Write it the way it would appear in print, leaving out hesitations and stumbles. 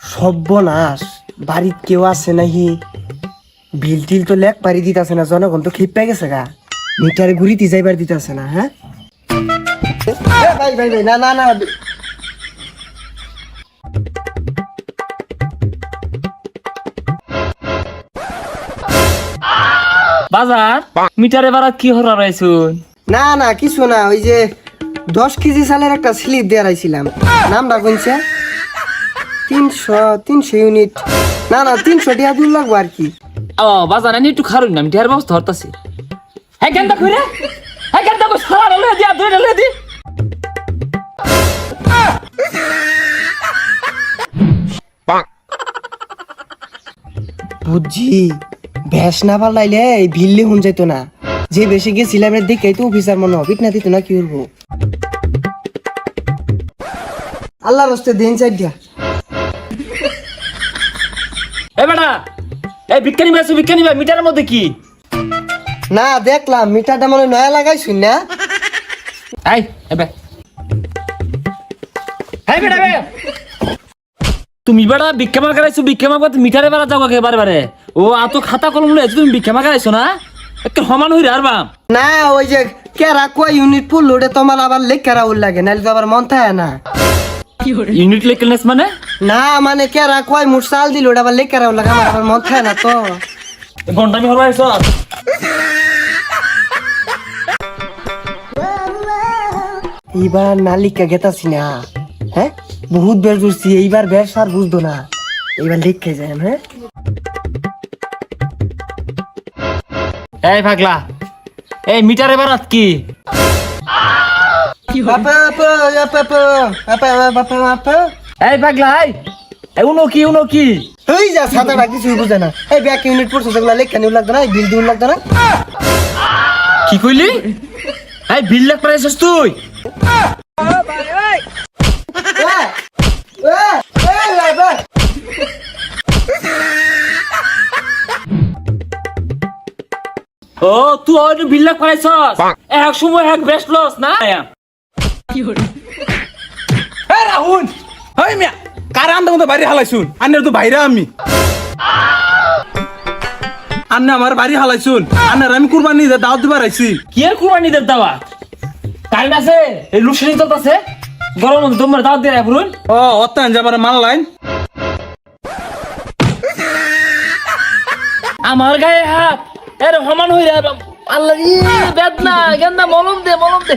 সর্বনাশ, বাড়িত কেউ আছে নাকি? বিল টিল তো লেখ পারি দিতেছে না, জনগণ তো খিপ পেয়ে গেছে গা। মিটারে ঘুরিতে যাইবার দিতেছে না। হ্যাঁ ভাই ভাই ভাই, না না না, বাজার মিটারে বারাত কি হরা রয়েছুন? না না কিছু না, ওই যে 10 কেজি চালের একটা স্লিপ দিয়ে রাইছিলাম, নামটা কোনছে 300 ইউনিট, না না 300 টাকা দূর লাগবো আর কি। ও বাজার আমি একটু খারুন না, মিটার ব্যবস্থা হরতাছি। হ্যাঁ গেন্দা কইরে, হ্যাঁ গেন্দা কই সারা লয়ে দিয়া দুইটা লয়ে দি। বুঝছি, ভ্যাস না পাল্লাইলে এই ভিল্লি হুন যাইতো না। যে বেশি গেছিলাম দেখে তো অফিসার মনে হবিট না দিত না, কি করবো? আল্লাহর হস্তে দিন চাই দিয়া। এ বেটা, এই বিজ্ঞানী ভাই বিজ্ঞানী ভাই, মিটারের মধ্যে কি? না দেখলাম মিটারটা মনে হয় নয়া লাগাইছুন না। এই এবে, এই বেটা বে, তুমি বেটা বিক্ষেমা করাইছো, বিক্ষেমা করতে মিটারে বেড়া যাও কে বারে বারে? ও আতো খাতা কলম লইছো, তুমি বিক্ষেমা করাইছো না? একটু সমান হই আরবাম না ওই যে কেরা কয় ইউনিট পুল ওটা তোমার আবার লেখ কেরা উল লাগে, নাহলে তো আবার মন থাকে না। ইউনিট লেকেলনেস মানে? না মানে কেরা কয় মুঠ চাল দিল ওটা আবার লেখ কেরা উল লাগে, আমার আবার মন থাকে না তো। ঘন্টা আমি হরবাইছো। এইবার নালিকা গেতাছি না। হ্যাঁ বহুত বের করছি, এইবার বের সার বুঝতো না, এইবার লিখে যায়। হ্যাঁ এই পাগলা, এই মিটারে বারাত কি? এই পাগলা, এই উনো কি উনো কি? এই যা সাদাটা কিছুই বুঝে না। এই ব্যাক ইউনিট পড়ছে যেগুলো লেখা নিউ লাগতো না, এই বিল দিউন লাগতো না। কি কইলি? এই বিল লাগ প্রাইসস তুই? ও তুই ওই বিল লাগ প্রাইসস? এক সময় এক বেস্ট লস না? কি হলো? এই রাহুল, এই মিয়া কারে আনতে মতো বাড়ি হালাইছুন? আন্নের তো বাইরে আমি। আন্নে আমার বাড়ি হালাইছুন, আন্নের আমি কুরবানি দিয়ে দাওয়াত দিবার আইছি। কি এর কুরবানি দের দাওয়াত? কারেন্ট আছে? এই লুসেনি চলতেছে, গরম মধ্যে তোমার দাওয়াত দিয়ে রাখুন। ও অত্যান যাবার মাল লাইন। আমার গায়ে হাত এর সমান হই রে, আল্লাহ রে বেদনা, গেন্দা মলম দে মলম দে।